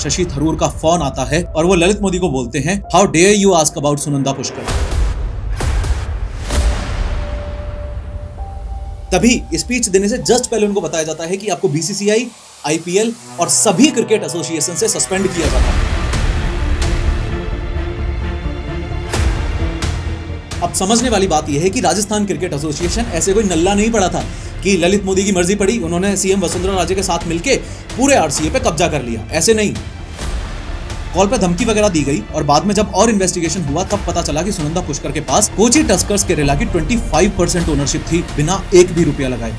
शशि थरूर का फोन आता है और वो ललित मोदी को बोलते हैं, how dare you ask about Sunanda Pushkar. तभी स्पीच देने से जस्ट पहले उनको बताया जाता है कि आपको बीसीसीआई, आईपीएल और सभी क्रिकेट एसोसिएशन से सस्पेंड किया जाता है। अब समझने वाली बात यह है कि राजस्थान क्रिकेट एसोसिएशन ऐसे कोई नल्ला नहीं पड़ा था कि ललित मोदी की मर्जी पड़ी, उन्होंने सीएम वसुंधरा राजे के साथ मिलके पूरे आरसीए पे कब्जा कर लिया। ऐसे नहीं, कॉल पे धमकी वगैरह दी गई और बाद में जब और इन्वेस्टिगेशन हुआ तब पता चला कि सुनंदा पुष्कर के पास कोची टस्कर्स केरला की 25% ओनरशिप थी, बिना एक भी रुपया लगाए।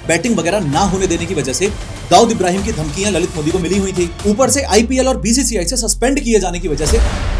बैटिंग वगैरह ना होने देने की वजह से दाऊद इब्राहिम की धमकियां ललित मोदी को मिली हुई थी। ऊपर से आईपीएल और बीसीसीआई से सस्पेंड किए जाने की वजह से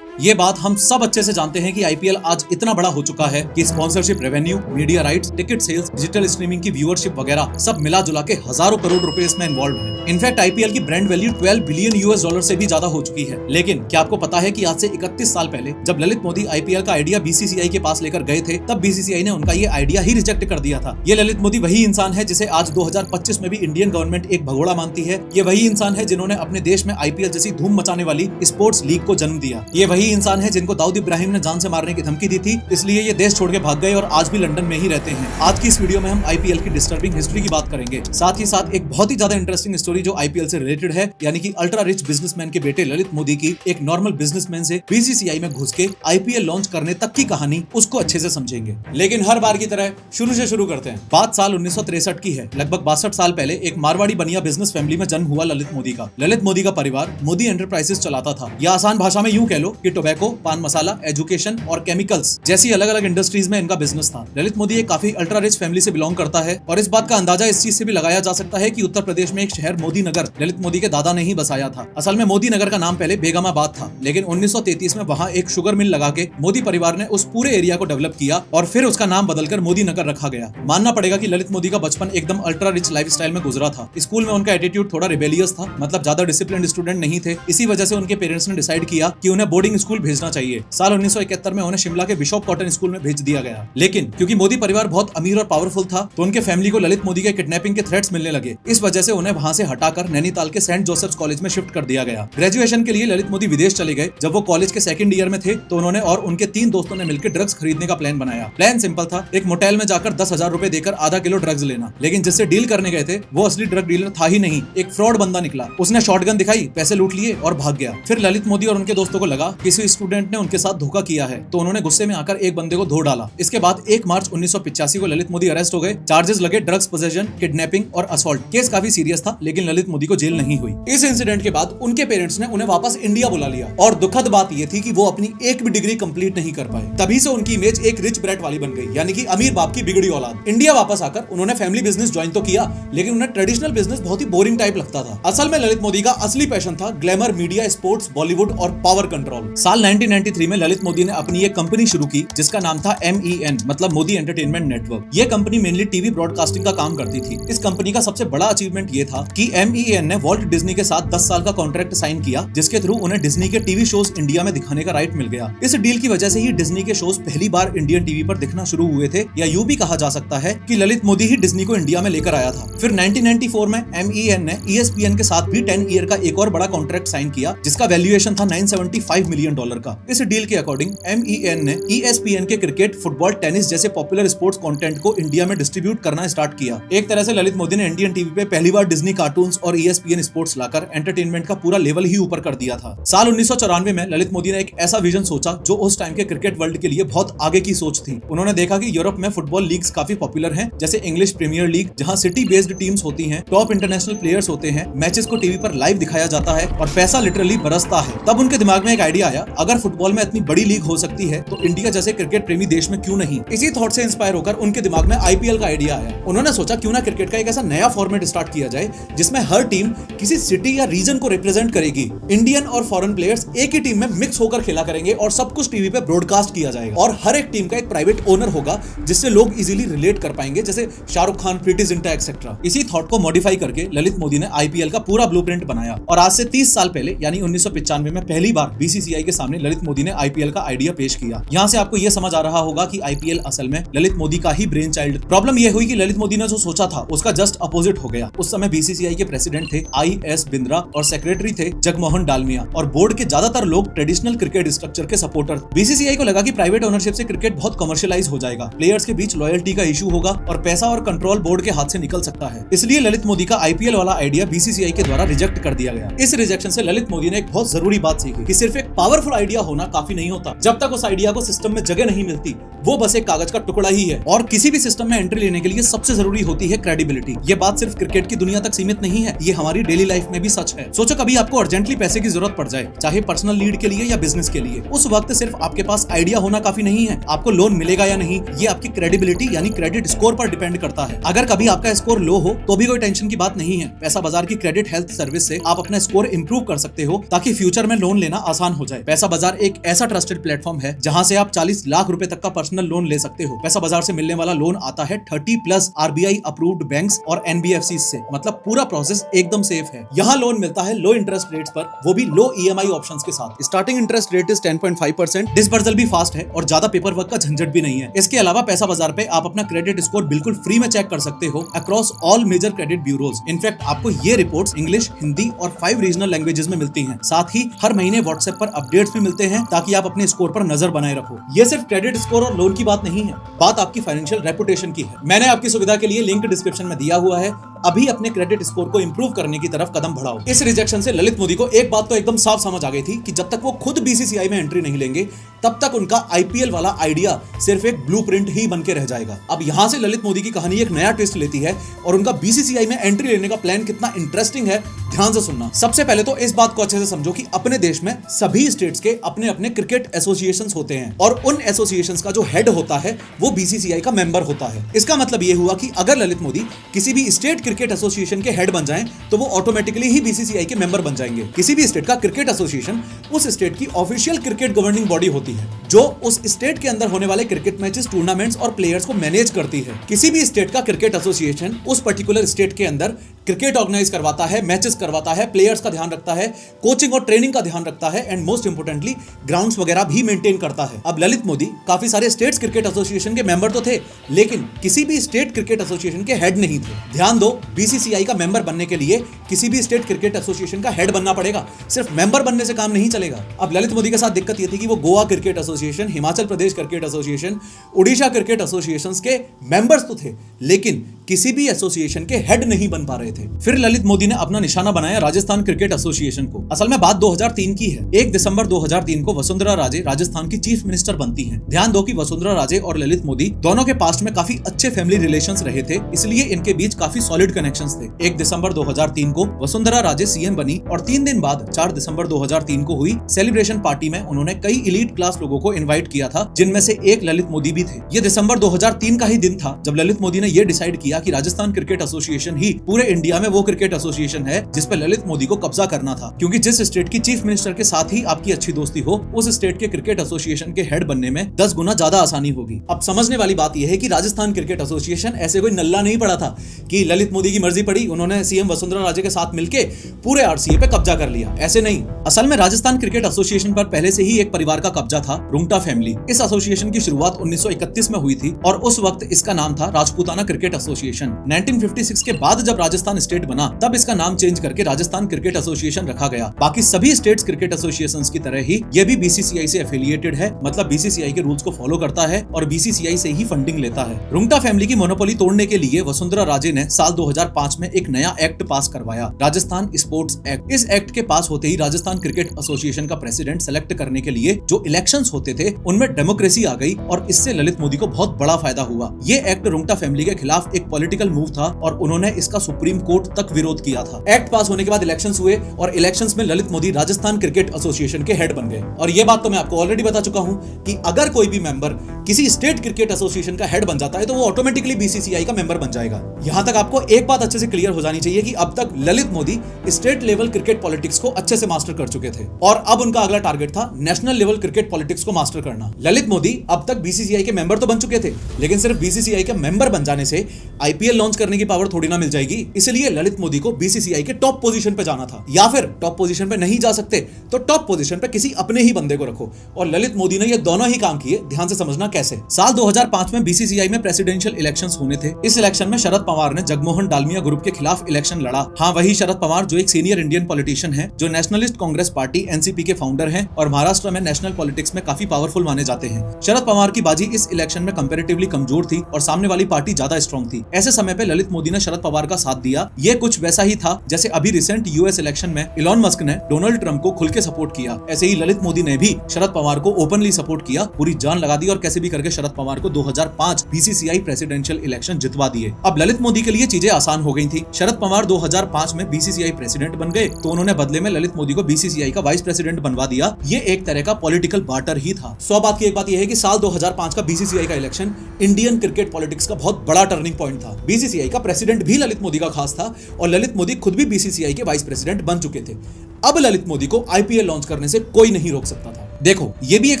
ये बात हम सब अच्छे से जानते हैं कि आईपीएल आज इतना बड़ा हो चुका है कि sponsorship revenue, media rights, ticket sales, digital streaming की व्यूअरशिप वगैरह सब मिला जुला के हजारों करोड़ रुपए इसमें इन्वॉल्व हैं। इनफैक्ट आईपीएल की brand value 12 billion US dollar से भी ज्यादा हो चुकी है। लेकिन क्या आपको पता है कि आज से 31 साल पहले जब ललित मोदी आईपीएल का आइडिया बीसीसीआई के पास लेकर गए थे, तब बीसीसीआई ने उनका ये आइडिया ही रिजेक्ट कर दिया था। ये ललित मोदी वही इंसान है जिसे आज 2025 में भी इंडियन गवर्नमेंट एक भगोड़ा मानती है। ये वही इंसान है जिन्होंने अपने देश में आईपीएल जैसी धूम मचाने वाली स्पोर्ट्स लीग को जन्म दिया। ये वही इंसान है जिनको दाऊद इब्राहिम ने जान से मारने की धमकी दी थी, इसलिए ये देश छोड़ के भाग गए और आज भी लंदन में ही रहते हैं। आज की इस वीडियो में हम आईपीएल की डिस्टर्बिंग हिस्ट्री की बात करेंगे, साथ ही साथ एक बहुत ही ज्यादा इंटरेस्टिंग स्टोरी जो आईपीएल से रिलेटेड है, यानी कि अल्ट्रा रिच बिजनेसमैन के बेटे ललित मोदी की एक नॉर्मल बिजनेसमैन से बीसीसीआई में घुस के आईपीएल लॉन्च करने तक की कहानी, उसको अच्छे से समझेंगे। लेकिन हर बार की तरह शुरू से शुरू करते हैं। बात साल 1963 की है। लगभग 62 साल पहले एक मारवाड़ी बनिया बिजनेस फैमिली में जन्म हुआ ललित मोदी का। ललित मोदी का परिवार मोदी एंटरप्राइजेस चलाता था, या आसान भाषा में यूं कह लो कि टोबैको, पान मसाला, एजुकेशन और केमिकल्स जैसी अलग अलग इंडस्ट्रीज में इनका बिजनेस था। ललित मोदी एक काफी अल्ट्रा रिच फैमिली से बिलोंग करता है और इस बात का अंदाजा इस चीज से भी लगाया जा सकता है कि उत्तर प्रदेश में एक शहर मोदी नगर ललित मोदी के दादा ने ही बसाया था। असल में मोदी नगर का नाम पहले बेगमाबाद था, लेकिन 1933 में वहां एक शुगर मिल लगा के मोदी परिवार ने उस पूरे एरिया को डेवलप किया और फिर उसका नाम बदलकर मोदी नगर रखा गया। मानना पड़ेगा कि ललित मोदी का बचपन एकदम अल्ट्रा रिच लाइफस्टाइल में गुजरा था। स्कूल में उनका एटीट्यूड थोड़ा रिबेलियस था, मतलब ज्यादा डिसिप्लिन्ड स्टूडेंट नहीं थे। इसी वजह से उनके पेरेंट्स ने डिसाइड किया कि उन्हें बोर्डिंग स्कूल भेजना चाहिए। साल 1971 में उन्हें शिमला के बिशप कॉटन स्कूल में भेज दिया गया। लेकिन क्योंकि मोदी परिवार बहुत अमीर और पावरफुल था, तो उनके फैमिली को ललित मोदी के किडनैपिंग के थ्रेट्स मिलने लगे। इस वजह से उन्हें वहां से हटाकर नैनीताल के सेंट जोसेफ्स कॉलेज में शिफ्ट कर दिया गया। ग्रेजुएशन के लिए ललित मोदी विदेश चले गए। जब वो कॉलेज के सेकंड ईयर में थे तो उन्होंने और उनके 3 दोस्तों ने मिलकर ड्रग्स खरीदने का प्लान बनाया। प्लान सिंपल था, एक मोटेल में जाकर 10,000 रुपए देकर आधा किलो ड्रग्स लेना। लेकिन जिससे डील करने गए थे वो असली ड्रग डीलर था ही नहीं, एक फ्रॉड बंदा निकला। उसने शॉटगन दिखाई, पैसे लूट लिए और भाग गया। फिर ललित मोदी और उनके दोस्तों को लगा किसी स्टूडेंट ने उनके साथ धोखा किया है, तो उन्होंने गुस्से में आकर एक बंदे को धो डाला। इसके बाद 1 मार्च 1985 को ललित मोदी अरेस्ट हो गए। चार्जेस लगे ड्रग्स पोजेशन, किडनैपिंग और असॉल्ट। केस काफी सीरियस था, लेकिन ललित मोदी को जेल नहीं हुई। इस इंसिडेंट के बाद उनके पेरेंट्स ने उन्हें वापस इंडिया बुला लिया और दुखद बात यह थी कि वो अपनी एक भी डिग्री कंप्लीट नहीं कर पाए। तभी से उनकी इमेज एक रिच ब्रैट वाली बन गई, यानी कि अमीर बाप की बिगड़ी औलाद। इंडिया वापस आकर उन्होंने फैमिली बिजनेस ज्वाइन तो किया, लेकिन उन्हें ट्रेडिशनल बिजनेस बहुत ही बोरिंग टाइप लगता था। असल में ललित मोदी का असली पैशन था ग्लैमर, मीडिया, स्पोर्ट्स, बॉलीवुड और पावर कंट्रोल। साल 1993 में ललित मोदी ने अपनी एक कंपनी शुरू की जिसका नाम था MEN, मतलब मोदी एंटरटेनमेंट नेटवर्क। ये कंपनी मेनली टीवी ब्रॉडकास्टिंग का काम करती थी। इस कंपनी का सबसे बड़ा अचीवमेंट ये था कि MEN ने वॉल्ट डिज्नी के साथ 10 साल का कॉन्ट्रैक्ट साइन किया, जिसके थ्रू उन्हें डिज्नी के टीवी शोज इंडिया में दिखाने का राइट मिल गया। इस डील की वजह से ही डिज्नी के शोज पहली बार इंडियन टीवी पर दिखना शुरू हुए थे, या यूं भी कहा जा सकता है कि ललित मोदी ही डिज्नी को इंडिया में लेकर आया था। फिर 1994 में MEN ने ESPN के साथ भी 10 ईयर का एक और बड़ा कॉन्ट्रैक्ट साइन किया, जिसका वैल्यूएशन था $975 मिलियन का। इस डील के अकॉर्डिंग MEN ने ESPN के क्रिकेट, फुटबॉल, टेनिस जैसे पॉपुलर स्पोर्ट्स कंटेंट को इंडिया में डिस्ट्रीब्यूट करना स्टार्ट किया। एक तरह से ललित मोदी ने इंडियन टीवी पे पहली बार डिज्नी कार्टून्स और ESPN स्पोर्ट्स लाकर एंटरटेनमेंट का पूरा लेवल ही ऊपर कर दिया था। साल 1994 में ललित मोदी ने एक ऐसा विजन सोचा जो उस टाइम के क्रिकेट वर्ल्ड के लिए बहुत आगे की सोच थी। उन्होंने देखा कि यूरोप में फुटबॉल लीग्स काफी पॉपुलर हैं, जैसे इंग्लिश प्रीमियर लीग, जहां सिटी बेस्ड टीम्स होती हैं, टॉप इंटरनेशनल प्लेयर्स होते हैं, मैचेस को टीवी पर लाइव दिखाया जाता है और पैसा लिटरली बरसता है। तब उनके दिमाग में एक आइडिया आया, अगर फुटबॉल में इतनी बड़ी लीग हो सकती है तो इंडिया जैसे क्रिकेट प्रेमी देश में क्यों नहीं। इसी थॉट से इंस्पायर होकर उनके दिमाग में IPL का आइडिया आया। उन्होंने सोचा क्यों ना क्रिकेट का एक ऐसा नया फॉर्मेट स्टार्ट किया जाए जिसमें हर टीम किसी सिटी या रीजन को रिप्रेजेंट करेगी। इंडियन और फॉरेन प्लेयर्स एक ही टीम में मिक्स होकर खेला करेंगे और सब कुछ टीवी पे ब्रॉडकास्ट किया जाएगा और हर एक टीम का एक प्राइवेट ओनर होगा जिससे लोग इजीली रिलेट कर पाएंगे, जैसे शाहरुख खान, प्रीति जिंटा एक्सेट्रा। इसी थॉट को मॉडिफाई करके ललित मोदी ने IPL का पूरा ब्लूप्रिंट बनाया और आज से 30 साल पहले यानी 1995 में पहली बार BCCI के सामने ललित मोदी ने आईपीएल का आइडिया पेश किया। यहाँ से आपको यह समझ आ रहा होगा कि आईपीएल असल में ललित मोदी का ही ब्रेन चाइल्ड। प्रॉब्लम यह हुई कि ललित मोदी ने जो सोचा था उसका जस्ट अपोजिट हो गया। उस समय बीसीसीआई के प्रेसिडेंट थे आई.एस. बिंद्रा और सेक्रेटरी थे जगमोहन डालमिया, और बोर्ड के ज्यादातर लोग ट्रेडिशनल क्रिकेट स्ट्रक्चर के सपोर्टर। बीसीसीआई को लगा कि प्राइवेट ओनरशिप से क्रिकेट बहुत कमर्शियलाइज हो जाएगा, प्लेयर्स के बीच लॉयल्टी का इशू होगा और पैसा और कंट्रोल बोर्ड के हाथ से निकल सकता है। इसलिए ललित मोदी का आईपीएल वाला आइडिया बीसीसीआई के द्वारा रिजेक्ट कर दिया गया। इस रिजेक्शन से ललित मोदी ने एक बहुत जरूरी बात सीखी कि सिर्फ एक पावरफुल आइडिया होना काफी नहीं होता। जब तक उस आइडिया को सिस्टम में जगह नहीं मिलती वो बस एक कागज का टुकड़ा ही है। और किसी भी सिस्टम में एंट्री लेने के लिए सबसे जरूरी होती है क्रेडिबिलिटी। ये बात सिर्फ क्रिकेट की दुनिया तक सीमित नहीं है, ये हमारी डेली लाइफ में भी सच है। सोचो कभी आपको अर्जेंटली पैसे की जरूरत पड़ जाए, चाहे पर्सनल नीड के लिए या बिजनेस के लिए, उस वक्त सिर्फ आपके पास आइडिया होना काफी नहीं है। आपको लोन मिलेगा या नहीं ये आपकी क्रेडिबिलिटी यानी क्रेडिट स्कोर पर डिपेंड करता है। अगर कभी आपका स्कोर लो हो तो भी कोई टेंशन की बात नहीं है। पैसा बाजार की क्रेडिट हेल्थ सर्विस से आप अपना स्कोर इंप्रूव कर सकते हो ताकि फ्यूचर में लोन लेना आसान हो जाए। पैसा बाजार एक ऐसा ट्रस्टेड प्लेटफॉर्म है जहां से आप 40 लाख रुपए तक का पर्सनल लोन ले सकते हो। पैसा बाजार से मिलने वाला लोन आता है 30+ आरबीआई अप्रूव्ड बैंक्स और एनबीएफसी से, मतलब पूरा प्रोसेस एकदम सेफ है। यहाँ लोन मिलता है लो इंटरेस्ट रेट्स पर, वो भी लो ईएमआई ऑप्शंस के साथ। Starting interest rate is 10.5%। Disbursal भी फास्ट है और ज्यादा पेपर वर्क का झंझट भी नहीं है। इसके अलावा पैसा बाजार पे आप अपना क्रेडिट स्कोर बिल्कुल फ्री में चेक कर सकते हो across all major credit bureaus. In fact आपको ये रिपोर्ट्स इंग्लिश, हिंदी और 5 रीजनल लैंग्वेजेस में मिलती हैं। साथ ही हर महीने व्हाट्सएप पर अपडेट्स भी मिलते हैं ताकि आप अपने स्कोर पर नजर बनाए रखो। ये सिर्फ क्रेडिट स्कोर और लोन की बात नहीं है, बात आपकी फाइनेंशियल रेपुटेशन की है। मैंने आपकी सुविधा के लिए लिंक डिस्क्रिप्शन में दिया हुआ है। अभी अपने क्रेडिट स्कोर को इंप्रूव करने की तरफ कदम बढ़ाओ। इस रिजेक्शन से ललित मोदी को एक बात तो एकदम साफ समझ आ गई थी कि जब तक वो खुद बीसीसीआई में एंट्री नहीं लेंगे तब तक उनका आईपीएल वाला आइडिया सिर्फ एक ब्लूप्रिंट ही बन के रह जाएगा। अब यहाँ से ललित मोदी की कहानी एक नया ट्विस्ट लेती है और उनका बीसीसीआई में एंट्री लेने का प्लान कितना इंटरेस्टिंग है ध्यान से सुनना। सबसे पहले तो इस बात को अच्छे से समझो कि अपने देश में सभी स्टेट्स के अपने अपने क्रिकेट एसोसिएशंस होते हैं और उन एसोसिएशंस का जो हेड होता है वो बीसीसीआई का मेंबर होता है। इसका मतलब ये हुआ कि अगर ललित मोदी किसी भी स्टेट क्रिकेट एसोसिएशन के हेड बन जाएं तो वो ऑटोमेटिकली ही बीसीसीआई के मेंबर बन जाएंगे। किसी भी स्टेट का क्रिकेट एसोसिएशन उस स्टेट की ऑफिशियल क्रिकेट गवर्निंग बॉडी होती है जो उस स्टेट के अंदर होने वाले क्रिकेट मैचेस, टूर्नामेंट्स और प्लेयर्स को मैनेज करती है। किसी भी स्टेट का क्रिकेट एसोसिएशन उस पर्टिकुलर स्टेट के अंदर क्रिकेट ऑर्गेनाइज करवाता है, मैचेस करवाता है, प्लेयर्स का ध्यान रखता है, कोचिंग और ट्रेनिंग का ध्यान रखता है एंड मोस्ट इंपोर्टेंटली ग्राउंड्स वगैरह भी मेंटेन करता है। अब ललित मोदी काफी सारे स्टेट्स क्रिकेट एसोसिएशन के मेंबर तो थे लेकिन किसी भी स्टेट क्रिकेट एसोसिएशन के हेड नहीं थे। ध्यान दो, बीसीसीआई का मेंबर बनने के लिए किसी भी स्टेट क्रिकेट एसोसिएशन का हेड बनना पड़ेगा, सिर्फ मेंबर बनने से काम नहीं चलेगा। अब ललित मोदी के साथ दिक्कत यह थी कि वो Goa cricket association, Himachal Pradesh cricket association, Orissa cricket association के मेंबर्स तो थे लेकिन किसी भी एसोसिएशन के हेड नहीं बन पा रहे थे। फिर ललित मोदी ने अपना निशाना बनाया राजस्थान क्रिकेट एसोसिएशन को। असल में बात 2003 की है। 1 दिसंबर 2003 को वसुंधरा राजे राजस्थान की चीफ मिनिस्टर बनती हैं। ध्यान दो कि वसुंधरा राजे और ललित मोदी दोनों के पास्ट में काफी अच्छे फैमिली रिलेशंस रहे थे, इसलिए इनके बीच काफी सॉलिड कनेक्शंस थे। 1 दिसंबर 2003 को वसुंधरा राजे सीएम बनी और 3 दिन बाद 4 दिसंबर 2003 को हुई सेलिब्रेशन पार्टी में उन्होंने कई इलीट क्लास लोगों को इन्वाइट किया था जिनमें से एक ललित मोदी भी थे। ये दिसंबर 2003 का ही दिन था जब ललित मोदी ने यह डिसाइड किया कि राजस्थान क्रिकेट एसोसिएशन ही पूरे इंडिया में वो क्रिकेट एसोसिएशन है जिस पे ललित मोदी को कब्जा करना था, क्योंकि जिस स्टेट की चीफ मिनिस्टर के साथ ही आपकी अच्छी दोस्ती हो उस स्टेट के क्रिकेट एसोसिएशन के हेड बनने में 10 गुना ज्यादा आसानी होगी। अब समझने वाली बात यह है कि राजस्थान क्रिकेट एसोसिएशन ऐसे कोई नल्ला नहीं पड़ा था कि ललित मोदी की मर्जी पड़ी उन्होंने सीएम वसुंधरा राजे के साथ मिलकर पूरे आरसीए पे कब्जा कर लिया, ऐसे नहीं। असल में राजस्थान क्रिकेट एसोसिएशन पर पहले से ही एक परिवार का कब्जा था, रुंगटा फैमिली। इस एसोसिएशन की शुरुआत 1931 में हुई थी और उस वक्त इसका नाम था राजपूताना क्रिकेट एसोसिएशन। 1956 के बाद जब राजस्थान स्टेट बना तब इसका नाम चेंज करके राजस्थान क्रिकेट एसोसिएशन रखा गया। बाकी सभी स्टेट्स क्रिकेट एसोसिएशंस की तरह ही ये भी बीसीसीआई से एफिलिएटेड है, मतलब बीसीसीआई के रूल्स को फॉलो करता है और बीसीसीआई से ही फंडिंग लेता है। रुंगटा फैमिली की मोनोपोली तोड़ने के लिए वसुंधरा राजे ने साल 2005 में एक नया एक्ट पास करवाया, राजस्थान स्पोर्ट्स एक्ट। इस एक्ट के पास होते ही राजस्थान क्रिकेट एसोसिएशन का प्रेसिडेंट सेलेक्ट करने के लिए जो इलेक्शंस होते थे उनमें डेमोक्रेसी आ गई और इससे ललित मोदी को बहुत बड़ा फायदा हुआ। ये एक्ट रुंगटा फैमिली के खिलाफ एक पॉलिटिकल मूव था और उन्होंने इसका सुप्रीम कोर्ट तक विरोध किया था। एक्ट पास होने के बाद इलेक्शंस हुए और इलेक्शंस में ललित मोदी राजस्थान क्रिकेट एसोसिएशन के हेड बन गए। और यह बात तो मैं आपको ऑलरेडी बता चुका हूं कि अगर कोई भी मेंबर किसी स्टेट क्रिकेट एसोसिएशन का हेड बन जाता है तो वो ऑटोमेटिकली बीसीसीआई का मेंबर बन जाएगा। यहाँ तक आपको एक बात अच्छे से क्लियर हो जानी चाहिए कि अब तक Lalit Modi state level cricket politics को अच्छे से मास्टर कर चुके थे और अब उनका अगला टारगेट था नेशनल लेवल क्रिकेट पॉलिटिक्स को मास्टर करना। ललित मोदी अब तक बीसीसीआई के मेंबर तो बन चुके थे, लेकिन सिर्फ बीसीसीआई के मेंबर बन जाने से आईपीएल लॉन्च करने की पावर थोड़ी ना मिल जाएगी। इसलिए ललित मोदी को बीसीसीआई के टॉप पोजीशन पे जाना था, या फिर टॉप पोजीशन पे नहीं जा सकते तो टॉप पोजीशन पे किसी अपने ही बंदे को रखो। और ललित मोदी ने ये दोनों ही काम किए। ध्यान से समझना कैसे। साल 2005 में बीसीसीआई में प्रेसिडेंशियल इलेक्शंस होने थे। इस इलेक्शन में शरद पवार ने जगमोहन डालमिया ग्रुप के खिलाफ इलेक्शन लड़ा। हाँ, वही शरद पवार जो एक सीनियर इंडियन पॉलिटिशियन है, जो नेशनलिस्ट कांग्रेस पार्टी एनसीपी के फाउंडर हैं और महाराष्ट्र में नेशनल पॉलिटिक्स में काफी पावरफुल माने जाते हैं। शरद पवार की बाजी इस इलेक्शन में कंपैरेटिवली कमजोर थी और सामने वाली पार्टी ज्यादा स्ट्रॉन्ग थी। ऐसे समय पे ललित मोदी ने शरद पवार का साथ दिया। ये कुछ वैसा ही था जैसे अभी रिसेंट यूएस इलेक्शन में इलॉन मस्क ने डोनाल्ड ट्रंप को खुल के सपोर्ट किया। ऐसे ही ललित मोदी ने भी शरद पवार को ओपनली सपोर्ट किया, पूरी जान लगा दी और कैसे भी करके शरद पवार को 2005 बीसीसीआई प्रेसिडेंशियल इलेक्शन जितवा दिए। अब ललित मोदी के लिए चीजें आसान हो गई थी। शरद पवार 2005 में बीसीसीआई प्रेसिडेंट बन गए तो उन्होंने बदले में ललित मोदी को बीसीसीआई का वाइस प्रेसिडेंट बनवा दिया। ये एक तरह का पॉलिटिकल बार्टर ही था। 100 बात की एक बात यह है कि साल 2005 का बीसीसीआई का इलेक्शन इंडियन क्रिकेट पॉलिटिक्स का बहुत बड़ा टर्निंग पॉइंट था। बीसीसीआई का प्रेसिडेंट भी ललित मोदी का खास था और ललित मोदी खुद भी बीसीसीआई के वाइस प्रेसिडेंट बन चुके थे। अब ललित मोदी को आईपीएल लॉन्च करने से कोई नहीं रोक सकता था। देखो, ये भी एक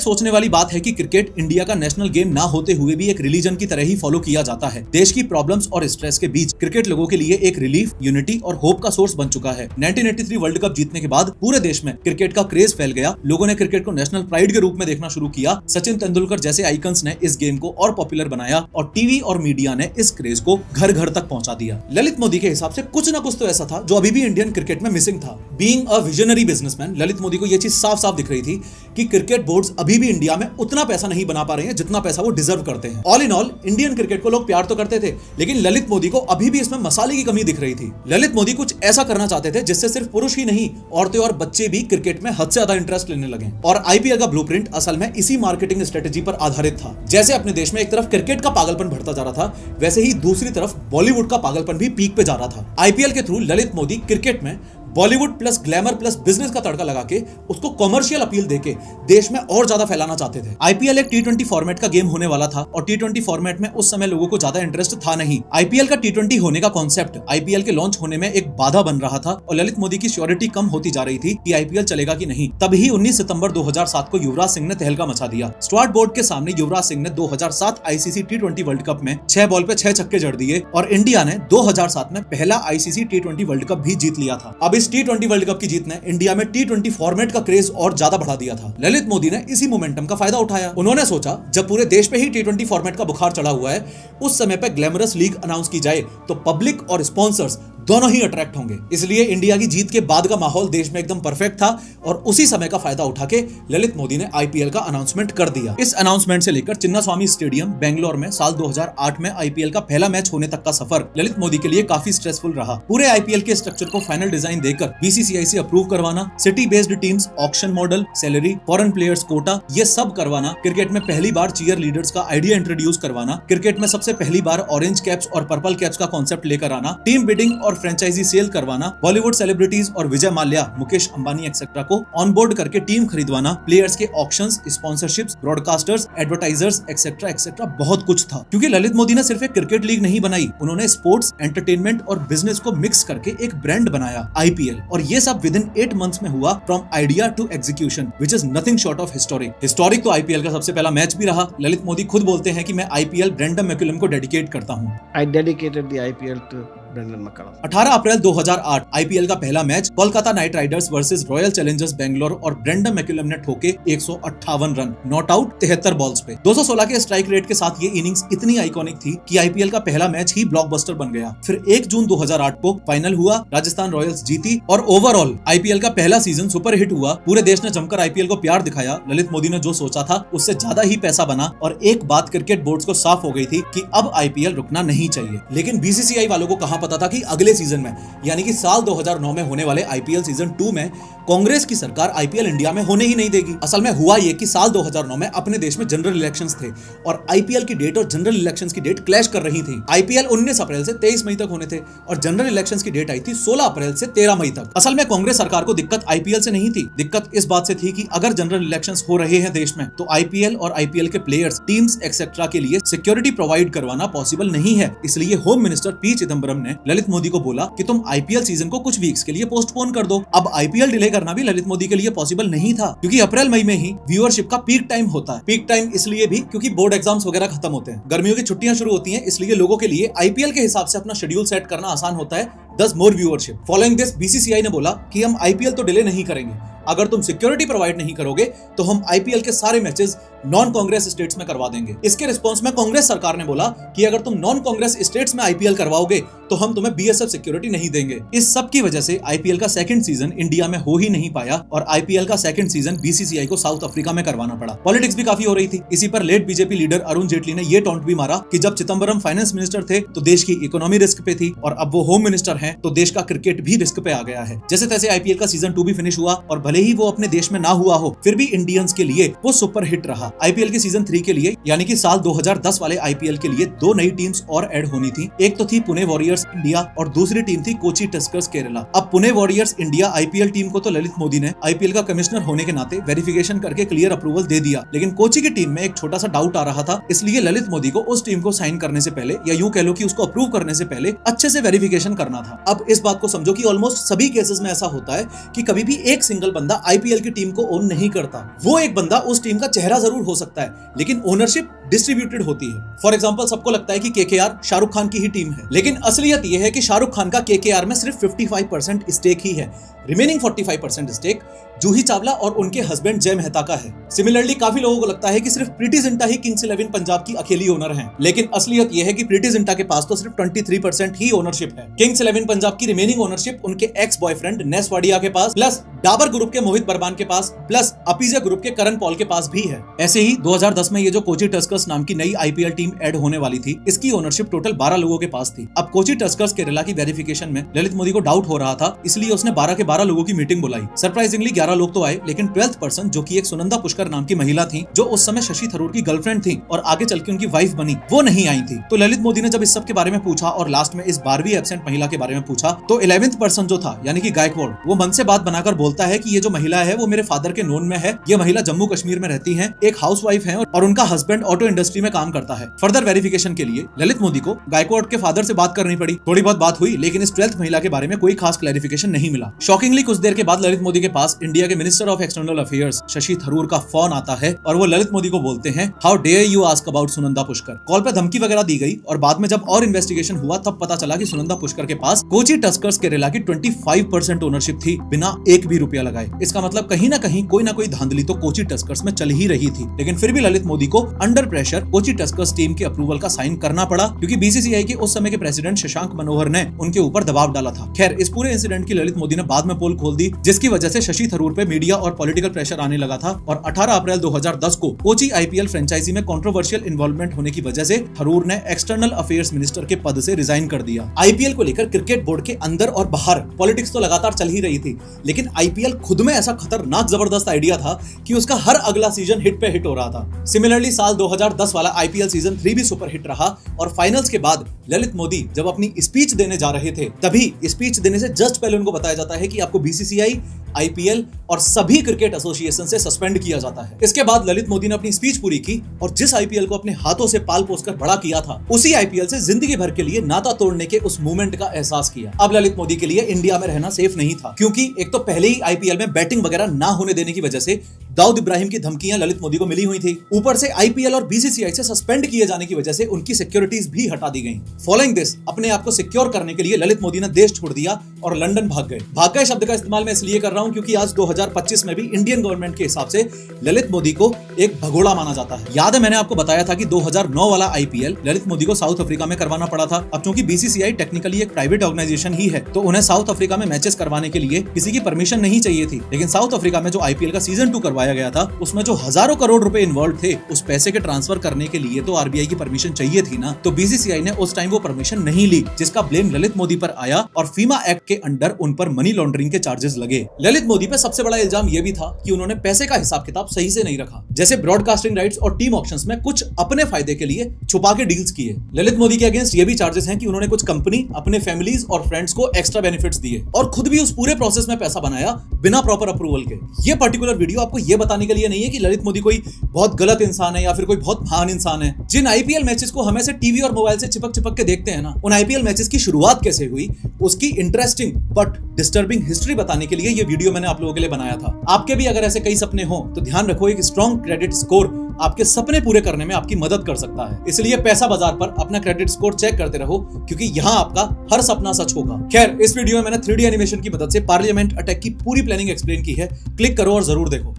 सोचने वाली बात है कि क्रिकेट इंडिया का नेशनल गेम ना होते हुए भी एक रिलीजन की तरह ही फॉलो किया जाता है। देश की प्रॉब्लम्स और स्ट्रेस के बीच क्रिकेट लोगों के लिए एक रिलीफ, यूनिटी और होप का सोर्स बन चुका है। 1983 वर्ल्ड कप जीतने के बाद पूरे देश में क्रिकेट का क्रेज फैल गया। लोगों ने क्रिकेट को नेशनल प्राइड के रूप में देखना शुरू किया। सचिन तेंदुलकर जैसे आइकन्स ने इस गेम को और पॉपुलर बनाया और टीवी और मीडिया ने इस क्रेज को घर घर तक पहुंचा दिया। ललित मोदी के हिसाब से कुछ ना कुछ तो ऐसा था जो अभी भी इंडियन क्रिकेट में मिसिंग था। Being a visionary businessman, Lalit Modi को यह चीज साफ साफ दिख रही थी कि क्रिकेट बोर्ड्स अभी भी इंडिया में उतना पैसा नहीं बना पा रहे हैं जितना पैसा वो डिजर्व करते हैं। All in all Indian cricket को लोग प्यार तो करते थे, लेकिन ललित मोदी को अभी भी इसमें मसाले की कमी दिख रही थी। ललित मोदी कुछ ऐसा करना चाहते थे जिससे सिर्फ पुरुष ही नहीं, औरतें और बच्चे भी क्रिकेट में हद से ज्यादा इंटरेस्ट लेने लगे। और आईपीएल का ब्लूप्रिंट असल में इसी मार्केटिंग स्ट्रेटेजी पर आधारित था। जैसे अपने देश में एक तरफ क्रिकेट का पागलपन बढ़ता जा रहा था, वैसे ही दूसरी तरफ बॉलीवुड का पागलपन भी पीक पे जा रहा था। आईपीएल के थ्रू ललित मोदी क्रिकेट में Bollywood plus glamour plus business का तड़का लगा के उसको कमर्शियल अपील देके देश में और ज्यादा फैलाना चाहते थे। आईपीएल एक टी20 फॉर्मेट का गेम होने वाला था और टी20 फॉर्मेट में उस समय लोगों को ज्यादा इंटरेस्ट था नहीं। आईपीएल का टी20 होने का कॉन्सेप्ट आईपीएल के लॉन्च होने में एक बाधा बन रहा था और ललित मोदी की श्योरिटी कम होती जा रही थी कि आईपीएल चलेगा कि नहीं। तभी 19 सितंबर 2007 को युवराज सिंह ने तहलका मचा दिया। स्टुअर्ट बोर्ड के सामने युवराज सिंह ने 2007 आईसीसी टी20 वर्ल्ड कप में 6 बॉल पे 6 छक्के जड़ दिए और इंडिया ने 2007 में पहला आईसीसी टी20 वर्ल्ड कप भी जीत लिया था। अब इस टी20 वर्ल्ड कप की जीत ने इंडिया में टी20 फॉर्मेट का क्रेज और ज्यादा बढ़ा दिया था। ललित मोदी ने इसी मोमेंटम का फायदा उठाया। उन्होंने सोचा जब पूरे देश पे ही टी20 फॉर्मेट का बुखार चढ़ा हुआ है, उस समय पे ग्लैमरस लीग अनाउंस की जाए तो पब्लिक और स्पॉन्सर्स दोनों ही अट्रैक्ट होंगे। इसलिए इंडिया की जीत के बाद का माहौल देश में एकदम परफेक्ट था और उसी समय का फायदा उठा के ललित मोदी ने आईपीएल का अनाउंसमेंट कर दिया। इस अनाउंसमेंट से लेकर चिन्नास्वामी स्टेडियम बेंगलोर में साल 2008 में आईपीएल का पहला मैच होने तक का सफर ललित मोदी के लिए काफी स्ट्रेसफुल रहा। पूरे आईपीएल के स्ट्रक्चर को फाइनल डिजाइन देकर बीसीसीआई से अप्रूव करवाना, city based teams, auction model, salary, foreign players quota, ये सब करवाना, क्रिकेट में पहली बार चीयर लीडर्स का आइडिया इंट्रोड्यूस करवाना, क्रिकेट में सबसे पहली बार ऑरेंज कैप्स और पर्पल कैप्स का कॉन्सेप्ट लेकर आना, टीम बिडिंग और फ्रेंचाइजी सेल करवाना, बॉलीवुड सेलिब्रिटीज और विजय माल्या, मुकेश अंबानी एक्सेट्रा को ऑन बोर्ड करके टीम खरीदवाना, प्लेयर्स के auctions, sponsorships, broadcasters, advertisers etcetera etcetera बहुत कुछ था। क्योंकि ललित मोदी ने सिर्फ एक क्रिकेट लीग नहीं बनाई, उन्होंने स्पोर्ट्स, एंटरटेनमेंट और बिजनेस को मिक्स करके एक ब्रांड बनाया आईपीएल। और ये सब विद इन 8 मंथ्स में हुआ from idea to execution, which is nothing short of historic. Historic तो आईपीएल का सबसे पहला मैच भी रहा। ललित मोदी खुद बोलते हैं कि मैं आईपीएल ब्रेंडन मैकुलम को डेडिकेट करता हूं। I dedicated the IPL to Brendan McCullum. 18 April 2008 IPL का पहला match Kolkata night Riders versus royal Challengers Bangalore और ब्रेंडन मैकुलम ने ठोके 158 रन, नॉट आउट 73 बॉल्स पे। 216 के स्ट्राइक रेट के साथ ये इनिंग्स इतनी आइकॉनिक थी कि आईपीएल का पहला मैच ही ब्लॉकबस्टर बन गया। फिर 1 जून 2008 को फाइनल हुआ, राजस्थान रॉयल्स जीती और ओवरऑल आईपीएल का पहला सीजन सुपर हिट हुआ। पूरे देश ने जमकर आईपीएल को प्यार दिखाया। ललित मोदी ने जो सोचा था उससे ज्यादा ही पैसा बना और एक बात क्रिकेट बोर्ड्स को साफ हो गई थी कि अब आईपीएल रुकना नहीं चाहिए। लेकिन बीसीसीआई वालों को कहां पता था कि अगले सीजन में यानी कि साल 2009 में होने वाले आईपीएल सीजन 2 में कांग्रेस की सरकार आईपीएल इंडिया में होने ही नहीं देगी। असल में हुआ ये कि साल 2009 में अपने देश में जनरल इलेक्शंस थे और आईपीएल की डेट और जनरल इलेक्शंस की डेट क्लैश कर रही थी। आईपीएल 19 अप्रैल से 23 मई तक होने थे और जनरल इलेक्शंस की डेट आई थी 16 अप्रैल से 13 मई तक। असल में कांग्रेस सरकार को दिक्कत आईपीएल से नहीं थी, दिक्कत इस बात से थी कि अगर जनरल इलेक्शंस हो रहे हैं देश में तो आईपीएल और आईपीएल के प्लेयर्स, टीम्स एक्सेट्रा के लिए सिक्योरिटी प्रोवाइड करवाना पॉसिबल नहीं है। इसलिए होम मिनिस्टर पी चिदम्बरम ने ललित मोदी को बोला कि तुम आईपीएल सीजन को कुछ वीक्स के लिए पोस्टपोन कर दो। अब आईपीएल डिले करना भी ललित मोदी के लिए पॉसिबल नहीं था क्योंकि अप्रैल मई में ही व्यूअरशिप का पीक टाइम होता है। पीक टाइम इसलिए भी क्योंकि बोर्ड एग्जाम्स वगैरह खत्म होते हैं, गर्मियों की छुट्टियां शुरू होती हैं, इसलिए लोगों के लिए आईपीएल के हिसाब से अपना शेड्यूल सेट करना आसान होता है, दस मोर व्यूअरशिप। फॉलोइंग दिस बीसीसीआई ने बोला कि हम आईपीएल तो डिले नहीं करेंगे, अगर तुम सिक्योरिटी प्रोवाइड नहीं करोगे तो हम आईपीएल के सारे मैचेस नॉन कांग्रेस स्टेट्स में करवा देंगे। इसके रिस्पांस में कांग्रेस सरकार ने बोला कि अगर तुम नॉन कांग्रेस स्टेट्स में आईपीएल करवाओगे तो हम तुम्हें बीएसएफ सिक्योरिटी नहीं देंगे। इस सब की वजह से आईपीएल का सेकंड सीजन इंडिया में हो ही नहीं पाया और आईपीएल का सेकंड सीजन बीसीसीआई को साउथ अफ्रीका में करवाना पड़ा। पॉलिटिक्स भी काफी हो रही थी। इसी पर late BJP leader Arun Jaitley ने यह टॉन्ट भी मारा कि जब चिदम्बरम फाइनेंस मिनिस्टर थे तो देश की इकोनॉमी रिस्क पे थी और अब वो होम मिनिस्टर हैं तो देश का क्रिकेट भी रिस्क पे आ गया है। जैसे तैसे आईपीएल का सीजन 2 भी फिनिश हुआ और भले ही वो अपने देश में ना हुआ हो फिर भी इंडियंस के लिए वो सुपर हिट रहा। आईपीएल के सीजन 3 के लिए यानी कि साल 2010 वाले आईपीएल के लिए दो नई टीम्स और ऐड होनी थी। एक तो थी पुणे वॉरियर्स इंडिया और दूसरी टीम थी कोची टस्कर्स केरला। अब Pune warriors India IPL team को तो ललित मोदी ने आईपीएल का कमिश्नर होने के नाते वेरिफिकेशन करके क्लियर अप्रूवल दे दिया, लेकिन कोची की टीम में एक छोटा सा डाउट आ रहा था, इसलिए ललित मोदी को उस टीम को साइन करने से पहले या यूं कह लो कि उसको अप्रूव करने से पहले अच्छे से वेरिफिकेशन करना था। अब इस बात को समझो कि ऑलमोस्ट सभी केसेस में ऐसा होता है कि कभी भी एक सिंगल बंदा आईपीएल की टीम को ओन नहीं करता। वो एक बंदा उस टीम का चेहरा जरूर हो सकता है लेकिन ओनरशिप डिस्ट्रीब्यूटेड होती है। फॉर एग्जांपल सबको लगता है कि केकेआर शाहरुख खान की ही टीम है, लेकिन असलियत यह है कि शाहरुख खान का केकेआर में सिर्फ 55% स्टेक ही है। रिमेनिंग 45% स्टेक जूही चावला और उनके हस्बैंड जय मेहता का है। सिमिलरली काफी लोगों को लगता है कि सिर्फ प्रीति जिंटा ही किंग्स 11 पंजाब की अकेली ओनर हैं, लेकिन असलियत यह है कि प्रीति जिंटा के पास तो सिर्फ 23% ही ओनरशिप है। किंग्स 11 पंजाब की रिमेनिंग ओनरशिप उनके एक्स बॉयफ्रेंड नेस वाडिया के पास, प्लस डाबर ग्रुप के मोहित बरबान के पास, प्लस अपीजा ग्रुप के करण पॉल के पास भी है। ऐसे ही 2010 में ये जो कोची टस्कर्स नाम की नई आईपीएल टीम ऐड होने वाली थी, इसकी ओनरशिप टोटल 12 लोगों के पास थी। अब कोची टस्कर्स केरला की वेरिफिकेशन में ललित मोदी को डाउट हो रहा था, इसलिए उसने 12 के 12 लोगों की मीटिंग बुलाई। सरप्राइजिंगली 11 लोग तो आए, लेकिन 12th पर्सन जो कि एक सुनंदा पुष्कर नाम की महिला थी, जो उस समय शशि थरूर की गर्लफ्रेंड थी और आगे चल के उनकी वाइफ बनी, वो नहीं आई थी। तो ललित मोदी ने जब इस सब के बारे में पूछा और लास्ट में इस 12वीं एब्सेंट महिला के बारे में पूछा तो 11th पर्सन जो था यानी कि गायकवाड़, वो मन से बात बनाकर बोलता है कि ये जो महिला है वो मेरे फादर के नोन में है। ये महिला जम्मू कश्मीर में रहती है, एक हाउसवाइफ है और उनका हस्बैंड ऑटो इंडस्ट्री में काम करता है। फर्दर वेरिफिकेशन के लिए ललित मोदी को गायकवाड़ के फादर से बात करनी पड़ी। थोड़ी बहुत बात हुई, लेकिन इस 12th महिला के बारे में कोई खास क्लैरिफिकेशन नहीं मिला। शॉकिंगली कुछ देर के बाद ललित मोदी के पास इंडिया के minister of external affairs Shashi Tharoor का फोन आता है और वो ललित मोदी को बोलते हैं, how dare you ask about Sunanda Pushkar. Call पे धमकी वगैरह दी गई और बाद में जब और इन्वेस्टिगेशन हुआ तब पता चला कि सुनंदा पुष्कर के पास कोची टस्कर्स केरला की 25% ओनरशिप थी, बिना एक भी रुपया लगाए। इसका मतलब कहीं ना कहीं कोई ना कोई धांधली तो कोची टस्कर्स में चल ही रही थी, लेकिन फिर भी ललित मोदी को under pressure Kochi Tuskers team के अप्रूवल का साइन करना पड़ा क्योंकि बीसीसीआई के उस समय के प्रेसिडेंट शशांक मनोहर ने उनके ऊपर दबाव डाला था। खैर, इस पूरे इंसिडेंट की ललित मोदी ने बाद में पोल खोल दी, जिसकी वजह से शशि थरूर पे मीडिया और पॉलिटिकल प्रेशर आने लगा था और 18 अप्रैल 2010 को कोची आईपीएल फ्रेंचाइजी में कंट्रोवर्शियल इन्वॉल्वमेंट होने की वजह से थरूर ने एक्सटर्नल अफेयर्स मिनिस्टर के पद से रिजाइन कर दिया। आईपीएल को लेकर क्रिकेट बोर्ड के अंदर और बाहर पॉलिटिक्स तो लगातार चल ही रही थी, लेकिन आईपीएल खुद में ऐसा खतरनाक जबरदस्त आइडिया था कि उसका हर अगला सीजन हिट पे हिट हो रहा था। सिमिलरली साल 2010 वाला आईपीएल सीजन 3 भी सुपर हिट रहा और फाइनल्स के बाद ललित मोदी जब अपनी स्पीच देने जा रहे थे, तभी स्पीच देने से जस्ट पहले उनको बताया जाता है कि आपको बीसीसीआई, आईपीएल और सभी क्रिकेट एसोसिएशन से सस्पेंड किया जाता है। इसके बाद ललित मोदी ने अपनी स्पीच पूरी की और जिस आईपीएल को अपने हाथों से पाल पोसकर बड़ा किया था, उसी आईपीएल से जिंदगी भर के लिए नाता तोड़ने के उस मूवमेंट का एहसास किया। अब ललित मोदी के लिए इंडिया में रहना सेफ नहीं था क्योंकि एक तो पहले ही आईपीएल में बैटिंग वगैरह ना होने देने की वजह से दाऊद इब्राहिम की धमकियां ललित मोदी को मिली हुई थी। ऊपर से आईपीएल और बीसीसीआई से सस्पेंड किए जाने की वजह से उनकी सिक्योरिटीज भी हटा दी गईं। फॉलोइंग दिस अपने आप को सिक्योर करने के लिए ललित मोदी ने देश छोड़ दिया और लंदन भाग गए। भाग गए शब्द का इस्तेमाल मैं इसलिए कर रहा हूं क्योंकि आज 2025 में भी इंडियन गवर्नमेंट के हिसाब से ललित मोदी को एक भगोड़ा माना जाता है। याद है मैंने आपको बताया था कि 2009 वाला आईपीएल ललित मोदी को साउथ अफ्रीका में करवाना पड़ा था। अब चूंकि बीसीसीआई टेक्निकली एक प्राइवेट ऑर्गेनाइजेशन ही है तो उन्हें साउथ अफ्रीका में मैचेस करवाने के लिए किसी की परमिशन नहीं चाहिए थी, लेकिन साउथ अफ्रीका में जो आईपीएल का सीजन 2 करवाया दिखाया गया था उसमें जो हजारों करोड़ रुपए इन्वॉल्व थे, उस पैसे के ट्रांसफर करने के लिए तो आरबीआई की परमिशन चाहिए थी ना। तो बीसीसीआई ने उस टाइम वो परमिशन नहीं ली, जिसका ब्लेम ललित मोदी पर आया और फीमा एक्ट के अंडर उन पर मनी लॉन्ड्रिंग के चार्जेस लगे। ललित मोदी पे सबसे बड़ा इल्जाम ये भी था कि उन्होंने पैसे का हिसाब किताब सही से नहीं रखा, जैसे ब्रॉडकास्टिंग राइट्स और टीम ऑक्शंस में कुछ अपने फायदे के लिए छुपा के डील्स किए। ललित मोदी के अगेंस्ट ये भी चार्जेस हैं कि उन्होंने कुछ कंपनी, अपने फैमिलीज और फ्रेंड्स को एक्स्ट्रा बेनिफिट्स दिए और खुद भी उस पूरे प्रोसेस में पैसा बनाया बिना प्रॉपर अप्रूवल के। ये पर्टिकुलर वीडियो आपको ये बताने के लिए नहीं है कि ललित मोदी कोई बहुत गलत इंसान है या फिर कोई बहुत महान इंसान है। जिन आईपीएल मैचेस को हमें से टीवी और मोबाइल से चिपक चिपक के देखते हैं ना, उन आईपीएल मैचेस की शुरुआत कैसे हुई, उसकी इंटरेस्टिंग बट डिस्टर्बिंग हिस्ट्री बताने के लिए ये वीडियो मैंने आप लोगों के लिए बनाया था। आपके भी अगर ऐसे कई सपने हो तो ध्यान रखो, एक स्ट्रॉन्ग क्रेडिट स्कोर आपके सपने पूरे करने में आपकी मदद कर सकता है। इसलिए पैसा बाजार पर अपना क्रेडिट स्कोर चेक करते रहो, क्योंकि यहाँ आपका हर सपना सच होगा। खैर, इस वीडियो में मैंने 3D एनिमेशन की मदद से पार्लियामेंट अटैक की पूरी प्लानिंग एक्सप्लेन की है, क्लिक करो और जरूर देखो।